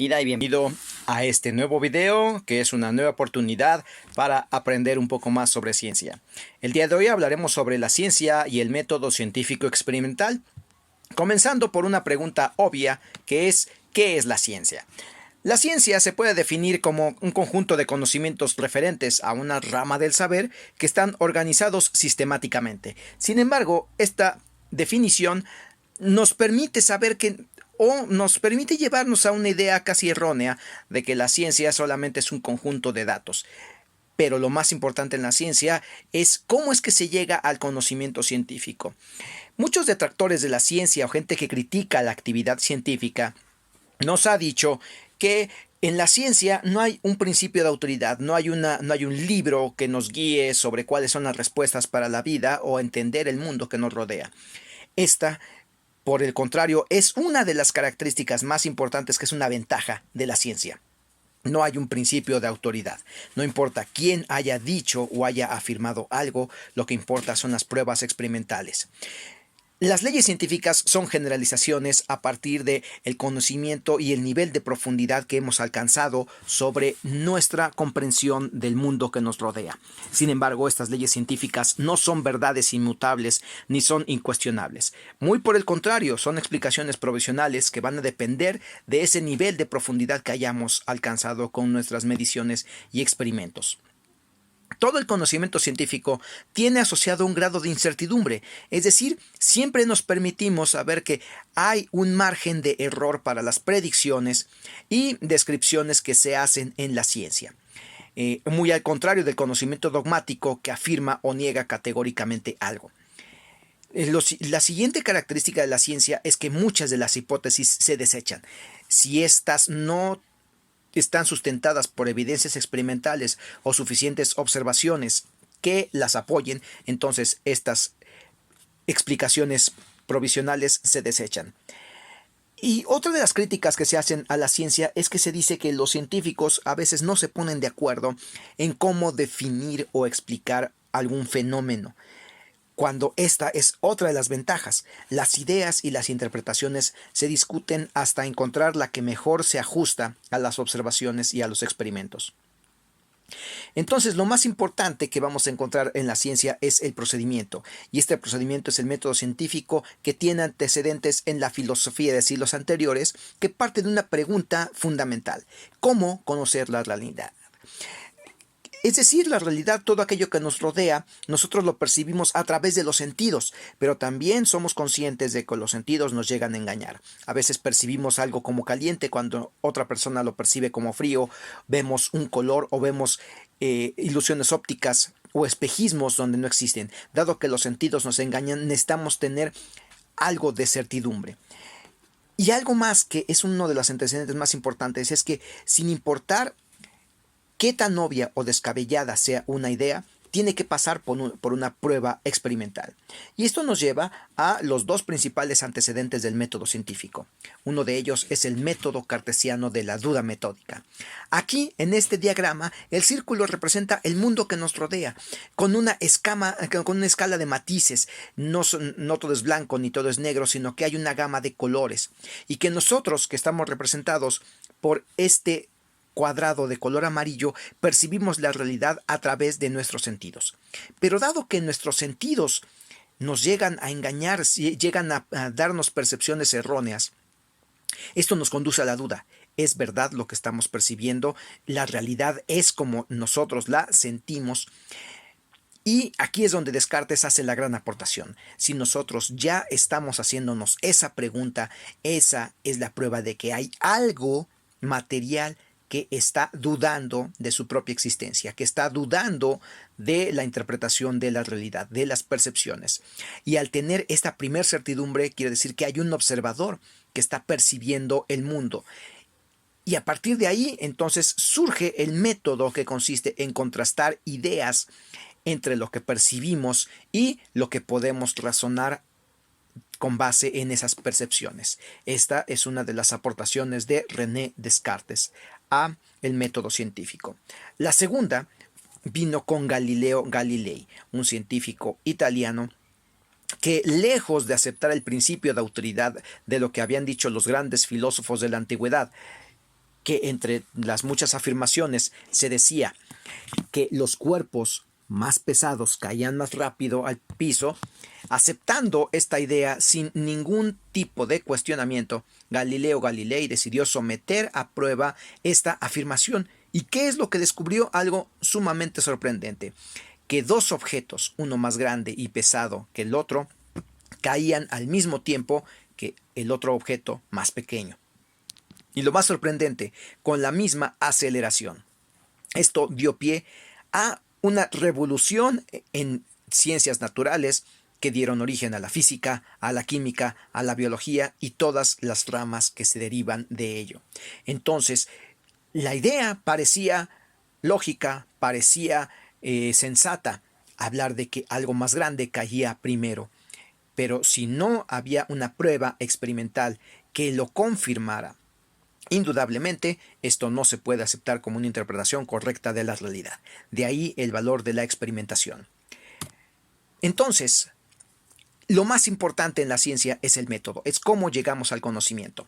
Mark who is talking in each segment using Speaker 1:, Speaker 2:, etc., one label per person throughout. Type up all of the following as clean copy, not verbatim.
Speaker 1: bienvenida y bienvenido a este nuevo video, que es una nueva oportunidad para aprender un poco más sobre ciencia. El día de hoy hablaremos sobre la ciencia y el método científico experimental, comenzando por una pregunta obvia, que es ¿qué es la ciencia? La ciencia se puede definir como un conjunto de conocimientos referentes a una rama del saber que están organizados sistemáticamente. Sin embargo, esta definición nos permite saber que o nos permite llevarnos a una idea casi errónea de que la ciencia solamente es un conjunto de datos. Pero lo más importante en la ciencia es cómo es que se llega al conocimiento científico. Muchos detractores de la ciencia o gente que critica la actividad científica nos ha dicho que en la ciencia no hay un principio de autoridad, no hay un libro que nos guíe sobre cuáles son las respuestas para la vida o entender el mundo que nos rodea. Esta, por el contrario, es una de las características más importantes, que es una ventaja de la ciencia. No hay un principio de autoridad. No importa quién haya dicho o haya afirmado algo, lo que importa son las pruebas experimentales. Las leyes científicas son generalizaciones a partir de el conocimiento y el nivel de profundidad que hemos alcanzado sobre nuestra comprensión del mundo que nos rodea. Sin embargo, estas leyes científicas no son verdades inmutables ni son incuestionables. Muy por el contrario, son explicaciones provisionales que van a depender de ese nivel de profundidad que hayamos alcanzado con nuestras mediciones y experimentos. Todo el conocimiento científico tiene asociado un grado de incertidumbre, es decir, siempre nos permitimos saber que hay un margen de error para las predicciones y descripciones que se hacen en la ciencia. Muy al contrario del conocimiento dogmático que afirma o niega categóricamente algo. La siguiente característica de la ciencia es que muchas de las hipótesis se desechan. Si estas no están sustentadas por evidencias experimentales o suficientes observaciones que las apoyen, entonces estas explicaciones provisionales se desechan. Y otra de las críticas que se hacen a la ciencia es que se dice que los científicos a veces no se ponen de acuerdo en cómo definir o explicar algún fenómeno, cuando esta es otra de las ventajas. Las ideas y las interpretaciones se discuten hasta encontrar la que mejor se ajusta a las observaciones y a los experimentos. Entonces, lo más importante que vamos a encontrar en la ciencia es el procedimiento, y este procedimiento es el método científico que tiene antecedentes en la filosofía de siglos anteriores, que parte de una pregunta fundamental: ¿cómo conocer la realidad? Es decir, la realidad, todo aquello que nos rodea, nosotros lo percibimos a través de los sentidos, pero también somos conscientes de que los sentidos nos llegan a engañar. A veces percibimos algo como caliente cuando otra persona lo percibe como frío, vemos un color o vemos ilusiones ópticas o espejismos donde no existen. Dado que los sentidos nos engañan, necesitamos tener algo de certidumbre. Y algo más que es uno de los antecedentes más importantes es que, sin importar qué tan obvia o descabellada sea una idea, tiene que pasar por una prueba experimental. Y esto nos lleva a los dos principales antecedentes del método científico. Uno de ellos es el método cartesiano de la duda metódica. Aquí, en este diagrama, el círculo representa el mundo que nos rodea, con una escala de matices. No todo es blanco ni todo es negro, sino que hay una gama de colores. Y que nosotros, que estamos representados por este cuadrado de color amarillo, percibimos la realidad a través de nuestros sentidos. Pero dado que nuestros sentidos nos llegan a engañar, llegan a darnos percepciones erróneas, esto nos conduce a la duda. ¿Es verdad lo que estamos percibiendo? ¿La realidad es como nosotros la sentimos? Y aquí es donde Descartes hace la gran aportación. Si nosotros ya estamos haciéndonos esa pregunta, esa es la prueba de que hay algo material que está dudando de su propia existencia, que está dudando de la interpretación de la realidad, de las percepciones. Y al tener esta primer certidumbre, quiere decir que hay un observador que está percibiendo el mundo. Y a partir de ahí, entonces, surge el método que consiste en contrastar ideas entre lo que percibimos y lo que podemos razonar con base en esas percepciones. Esta es una de las aportaciones de René Descartes a el método científico. La segunda vino con Galileo Galilei, un científico italiano que, lejos de aceptar el principio de autoridad de lo que habían dicho los grandes filósofos de la antigüedad, que entre las muchas afirmaciones se decía que los cuerpos más pesados caían más rápido al piso, aceptando esta idea sin ningún tipo de cuestionamiento, Galileo Galilei decidió someter a prueba esta afirmación. ¿Y qué es lo que descubrió? Algo sumamente sorprendente, que dos objetos, uno más grande y pesado que el otro, caían al mismo tiempo que el otro objeto más pequeño. Y lo más sorprendente, con la misma aceleración. Esto dio pie a una revolución en ciencias naturales que dieron origen a la física, a la química, a la biología y todas las ramas que se derivan de ello. Entonces, la idea parecía lógica, parecía sensata, hablar de que algo más grande caía primero. Pero si no había una prueba experimental que lo confirmara, indudablemente, esto no se puede aceptar como una interpretación correcta de la realidad. De ahí el valor de la experimentación. Entonces, lo más importante en la ciencia es el método, es cómo llegamos al conocimiento.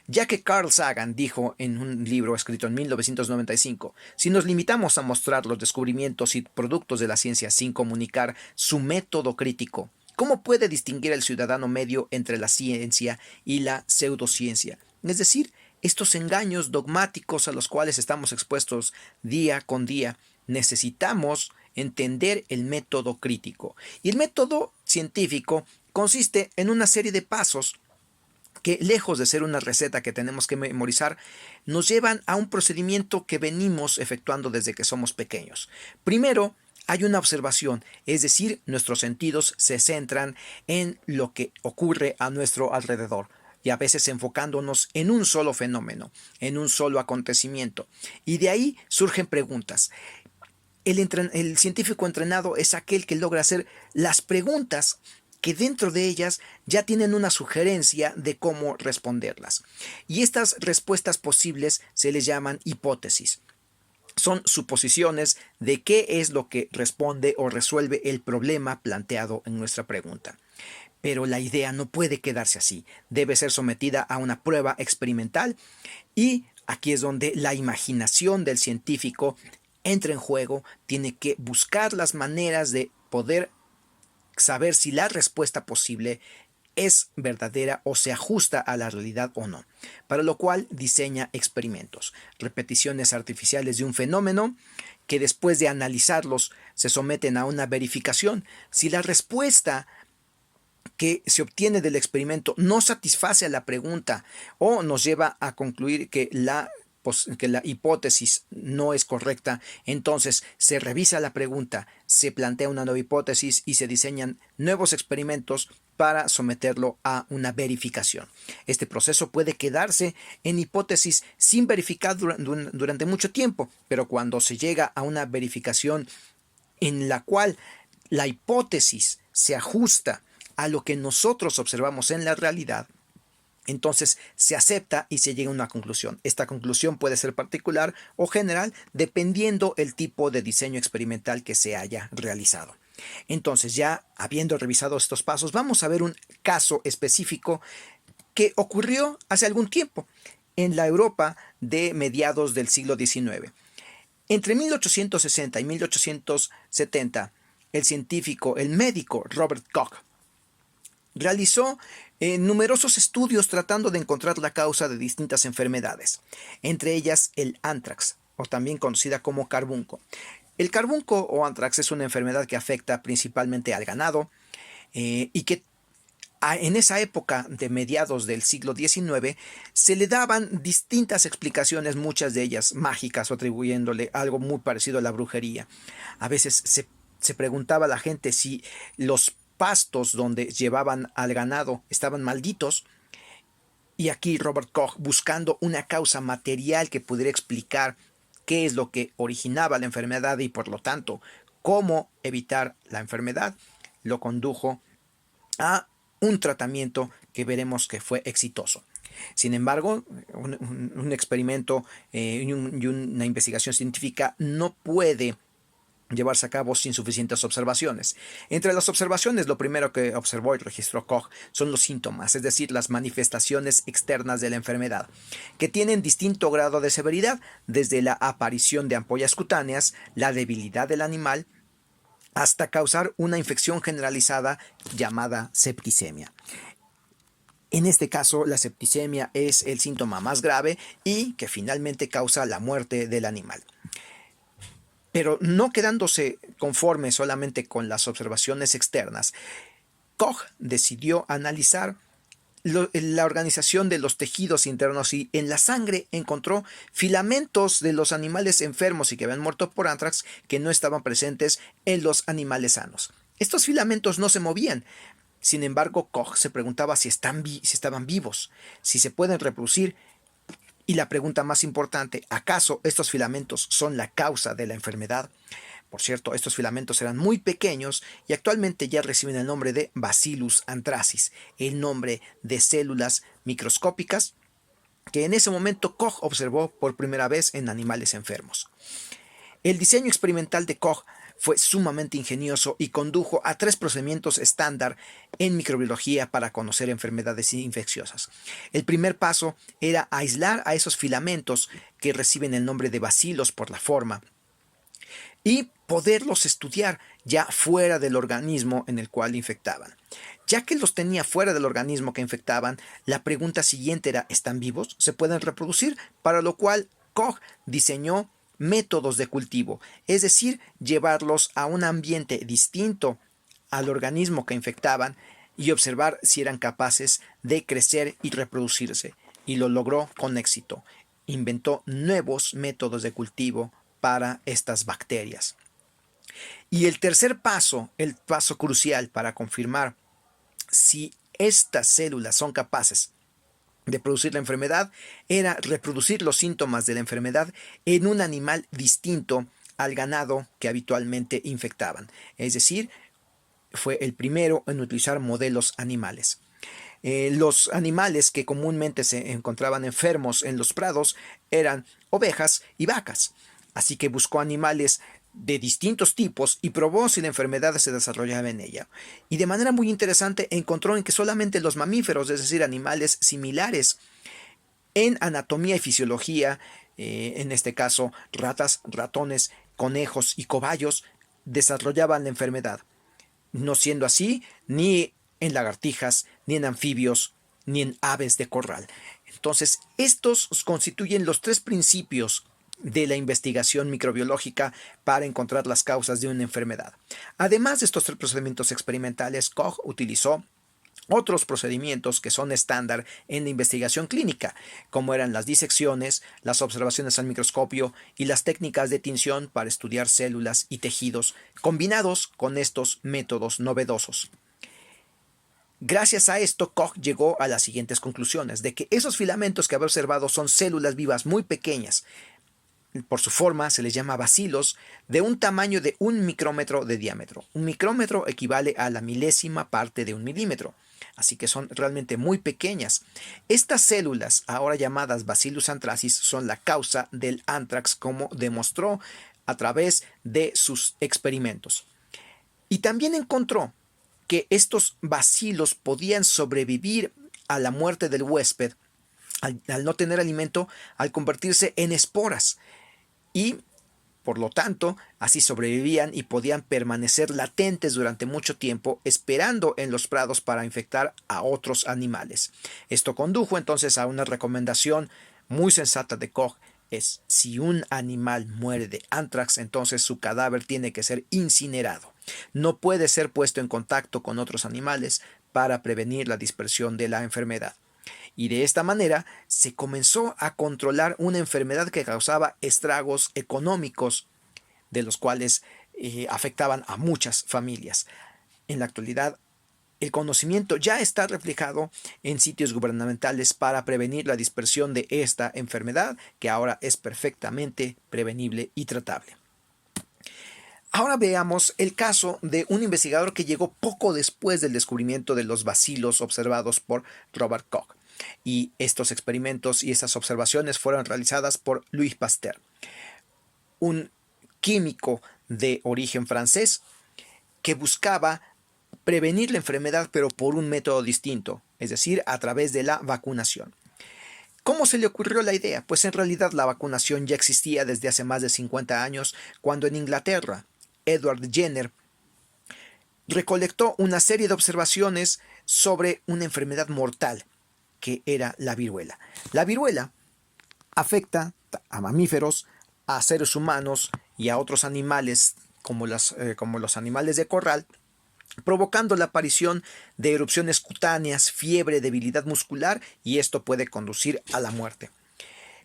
Speaker 1: Ya que Carl Sagan dijo en un libro escrito en 1995, si nos limitamos a mostrar los descubrimientos y productos de la ciencia sin comunicar su método crítico, ¿cómo puede distinguir el ciudadano medio entre la ciencia y la pseudociencia? Es decir, estos engaños dogmáticos a los cuales estamos expuestos día con día, necesitamos entender el método crítico. Y el método científico consiste en una serie de pasos que, lejos de ser una receta que tenemos que memorizar, nos llevan a un procedimiento que venimos efectuando desde que somos pequeños. Primero, hay una observación, es decir, nuestros sentidos se centran en lo que ocurre a nuestro alrededor y a veces enfocándonos en un solo fenómeno, en un solo acontecimiento. Y de ahí surgen preguntas. El científico entrenado es aquel que logra hacer las preguntas que dentro de ellas ya tienen una sugerencia de cómo responderlas. Y estas respuestas posibles se les llaman hipótesis. Son suposiciones de qué es lo que responde o resuelve el problema planteado en nuestra pregunta. Pero la idea no puede quedarse así, debe ser sometida a una prueba experimental y aquí es donde la imaginación del científico entra en juego, tiene que buscar las maneras de poder saber si la respuesta posible es verdadera o se ajusta a la realidad o no, para lo cual diseña experimentos, repeticiones artificiales de un fenómeno que después de analizarlos se someten a una verificación. Si la respuesta que se obtiene del experimento no satisface a la pregunta o nos lleva a concluir que la hipótesis no es correcta, entonces se revisa la pregunta, se plantea una nueva hipótesis y se diseñan nuevos experimentos para someterlo a una verificación. Este proceso puede quedarse en hipótesis sin verificar durante mucho tiempo, pero cuando se llega a una verificación en la cual la hipótesis se ajusta a lo que nosotros observamos en la realidad, entonces se acepta y se llega a una conclusión. Esta conclusión puede ser particular o general dependiendo el tipo de diseño experimental que se haya realizado. Entonces, ya habiendo revisado estos pasos, vamos a ver un caso específico que ocurrió hace algún tiempo en la Europa de mediados del siglo XIX. Entre 1860 y 1870, el científico, el médico Robert Koch, realizó numerosos estudios tratando de encontrar la causa de distintas enfermedades, entre ellas el anthrax, o también conocida como carbunco. El carbunco o anthrax es una enfermedad que afecta principalmente al ganado y que en esa época de mediados del siglo XIX se le daban distintas explicaciones, muchas de ellas mágicas, o atribuyéndole algo muy parecido a la brujería. A veces se preguntaba a la gente si los pastos donde llevaban al ganado estaban malditos, y aquí Robert Koch, buscando una causa material que pudiera explicar qué es lo que originaba la enfermedad y por lo tanto cómo evitar la enfermedad, lo condujo a un tratamiento que veremos que fue exitoso. Sin embargo, un experimento y una investigación científica no puede llevarse a cabo sin suficientes observaciones. Entre las observaciones, lo primero que observó y registró Koch son los síntomas, es decir, las manifestaciones externas de la enfermedad, que tienen distinto grado de severidad, desde la aparición de ampollas cutáneas, la debilidad del animal, hasta causar una infección generalizada llamada septicemia. En este caso, la septicemia es el síntoma más grave y que finalmente causa la muerte del animal. Pero no quedándose conforme solamente con las observaciones externas, Koch decidió analizar la organización de los tejidos internos y en la sangre encontró filamentos de los animales enfermos y que habían muerto por anthrax que no estaban presentes en los animales sanos. Estos filamentos no se movían. Sin embargo, Koch se preguntaba si estaban vivos, si se pueden reproducir. Y la pregunta más importante, ¿acaso estos filamentos son la causa de la enfermedad? Por cierto, estos filamentos eran muy pequeños y actualmente ya reciben el nombre de Bacillus anthracis, el nombre de células microscópicas que en ese momento Koch observó por primera vez en animales enfermos. El diseño experimental de Koch fue sumamente ingenioso y condujo a 3 procedimientos estándar en microbiología para conocer enfermedades infecciosas. El primer paso era aislar a esos filamentos que reciben el nombre de bacilos por la forma y poderlos estudiar ya fuera del organismo en el cual infectaban. Ya que los tenía fuera del organismo que infectaban, la pregunta siguiente era, ¿están vivos? ¿Se pueden reproducir? Para lo cual Koch diseñó métodos de cultivo, es decir, llevarlos a un ambiente distinto al organismo que infectaban y observar si eran capaces de crecer y reproducirse. Y lo logró con éxito. Inventó nuevos métodos de cultivo para estas bacterias. Y el tercer paso, el paso crucial para confirmar si estas células son capaces de producir la enfermedad, era reproducir los síntomas de la enfermedad en un animal distinto al ganado que habitualmente infectaban. Es decir, fue el primero en utilizar modelos animales. Los animales que comúnmente se encontraban enfermos en los prados eran ovejas y vacas. Así que buscó animales de distintos tipos y probó si la enfermedad se desarrollaba en ella. Y de manera muy interesante encontró en que solamente los mamíferos, es decir, animales similares en anatomía y fisiología, en este caso ratas, ratones, conejos y cobayos, desarrollaban la enfermedad. No siendo así ni en lagartijas, ni en anfibios, ni en aves de corral. Entonces, estos constituyen los 3 principios de la investigación microbiológica para encontrar las causas de una enfermedad. Además de estos 3 procedimientos experimentales, Koch utilizó otros procedimientos que son estándar en la investigación clínica, como eran las disecciones, las observaciones al microscopio y las técnicas de tinción para estudiar células y tejidos, combinados con estos métodos novedosos. Gracias a esto, Koch llegó a las siguientes conclusiones, de que esos filamentos que había observado son células vivas muy pequeñas. Por su forma se les llama bacilos, de un tamaño de 1 micrómetro de diámetro. Un micrómetro equivale a la milésima parte de 1 milímetro, así que son realmente muy pequeñas. Estas células, ahora llamadas Bacillus anthracis, son la causa del anthrax, como demostró a través de sus experimentos. Y también encontró que estos bacilos podían sobrevivir a la muerte del huésped al no tener alimento, al convertirse en esporas. Y, por lo tanto, así sobrevivían y podían permanecer latentes durante mucho tiempo, esperando en los prados para infectar a otros animales. Esto condujo entonces a una recomendación muy sensata de Koch: es si un animal muere de anthrax, entonces su cadáver tiene que ser incinerado. No puede ser puesto en contacto con otros animales para prevenir la dispersión de la enfermedad. Y de esta manera se comenzó a controlar una enfermedad que causaba estragos económicos, de los cuales afectaban a muchas familias. En la actualidad, el conocimiento ya está reflejado en sitios gubernamentales para prevenir la dispersión de esta enfermedad, que ahora es perfectamente prevenible y tratable. Ahora veamos el caso de un investigador que llegó poco después del descubrimiento de los bacilos observados por Robert Koch. Y estos experimentos y esas observaciones fueron realizadas por Louis Pasteur, un químico de origen francés que buscaba prevenir la enfermedad pero por un método distinto, es decir, a través de la vacunación. ¿Cómo se le ocurrió la idea? Pues en realidad la vacunación ya existía desde hace más de 50 años, cuando en Inglaterra, Edward Jenner recolectó una serie de observaciones sobre una enfermedad mortal, que era la viruela. La viruela afecta a mamíferos, a seres humanos y a otros animales como los animales de corral, provocando la aparición de erupciones cutáneas, fiebre, debilidad muscular, y esto puede conducir a la muerte.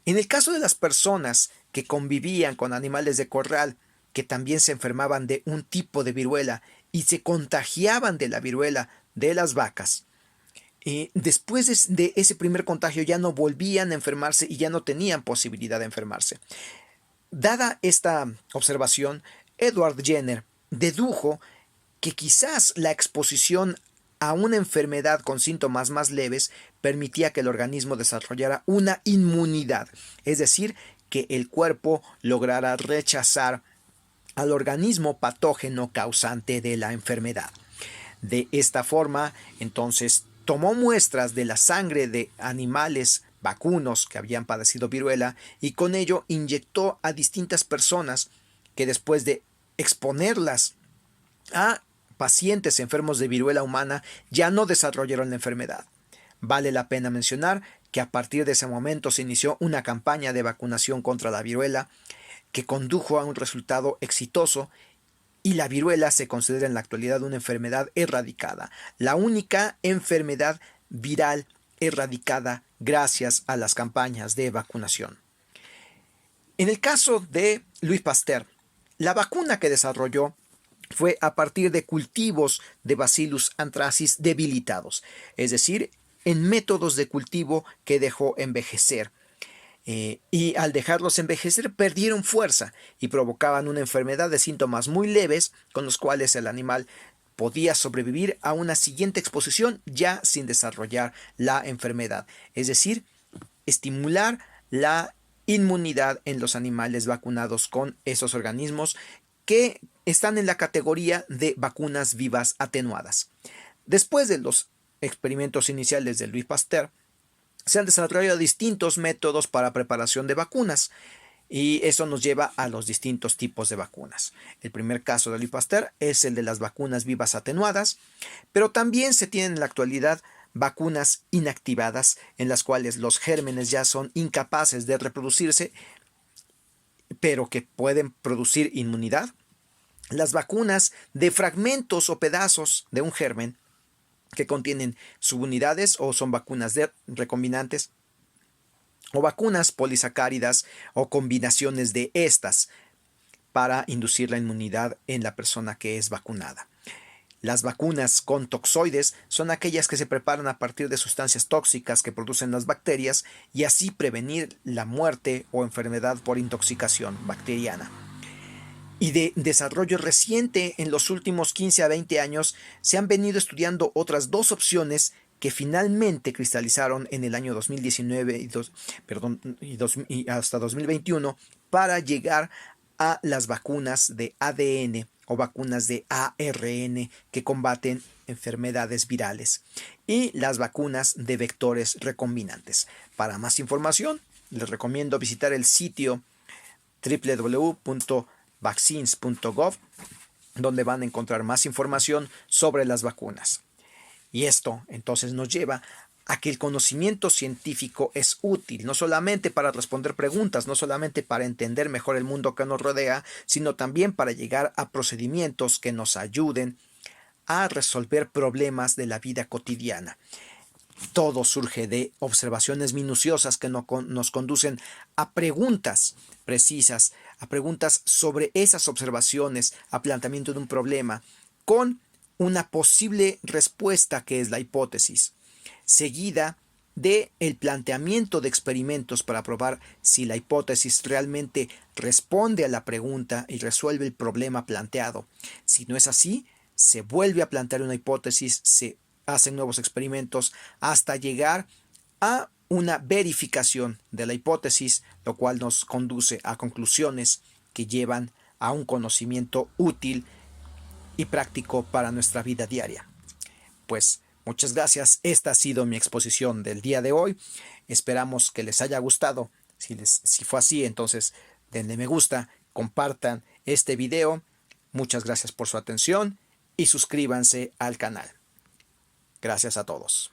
Speaker 1: En el caso de las personas que convivían con animales de corral, que también se enfermaban de un tipo de viruela y se contagiaban de la viruela de las vacas, después de ese primer contagio ya no volvían a enfermarse y ya no tenían posibilidad de enfermarse. Dada esta observación, Edward Jenner dedujo que quizás la exposición a una enfermedad con síntomas más leves permitía que el organismo desarrollara una inmunidad, es decir, que el cuerpo lograra rechazar al organismo patógeno causante de la enfermedad. De esta forma, entonces, tomó muestras de la sangre de animales vacunos que habían padecido viruela y con ello inyectó a distintas personas que después de exponerlas a pacientes enfermos de viruela humana ya no desarrollaron la enfermedad. Vale la pena mencionar que a partir de ese momento se inició una campaña de vacunación contra la viruela que condujo a un resultado exitoso, y la viruela se considera en la actualidad una enfermedad erradicada, la única enfermedad viral erradicada gracias a las campañas de vacunación. En el caso de Louis Pasteur, la vacuna que desarrolló fue a partir de cultivos de Bacillus anthracis debilitados, es decir, en métodos de cultivo que dejó envejecer. Y al dejarlos envejecer perdieron fuerza y provocaban una enfermedad de síntomas muy leves con los cuales el animal podía sobrevivir a una siguiente exposición ya sin desarrollar la enfermedad. Es decir, estimular la inmunidad en los animales vacunados con esos organismos que están en la categoría de vacunas vivas atenuadas. Después de los experimentos iniciales de Louis Pasteur, se han desarrollado distintos métodos para preparación de vacunas y eso nos lleva a los distintos tipos de vacunas. El primer caso de Louis Pasteur es el de las vacunas vivas atenuadas, pero también se tienen en la actualidad vacunas inactivadas en las cuales los gérmenes ya son incapaces de reproducirse, pero que pueden producir inmunidad. Las vacunas de fragmentos o pedazos de un germen que contienen subunidades o son vacunas de recombinantes o vacunas polisacáridas o combinaciones de estas para inducir la inmunidad en la persona que es vacunada. Las vacunas con toxoides son aquellas que se preparan a partir de sustancias tóxicas que producen las bacterias y así prevenir la muerte o enfermedad por intoxicación bacteriana. Y de desarrollo reciente, en los últimos 15 a 20 años, se han venido estudiando otras dos opciones que finalmente cristalizaron en el año 2019 y hasta 2021 para llegar a las vacunas de ADN o vacunas de ARN que combaten enfermedades virales y las vacunas de vectores recombinantes. Para más información, les recomiendo visitar el sitio www.vaccines.gov, donde van a encontrar más información sobre las vacunas. Y esto entonces nos lleva a que el conocimiento científico es útil, no solamente para responder preguntas, no solamente para entender mejor el mundo que nos rodea, sino también para llegar a procedimientos que nos ayuden a resolver problemas de la vida cotidiana. Todo surge de observaciones minuciosas que nos conducen a preguntas precisas, a preguntas sobre esas observaciones, a planteamiento de un problema, con una posible respuesta que es la hipótesis, seguida de el planteamiento de experimentos para probar si la hipótesis realmente responde a la pregunta y resuelve el problema planteado. Si no es así, se vuelve a plantear una hipótesis, se hacen nuevos experimentos hasta llegar a una verificación de la hipótesis, lo cual nos conduce a conclusiones que llevan a un conocimiento útil y práctico para nuestra vida diaria. Pues muchas gracias. Esta ha sido mi exposición del día de hoy. Esperamos que les haya gustado. Si fue así, entonces denle me gusta, compartan este video. Muchas gracias por su atención y suscríbanse al canal. Gracias a todos.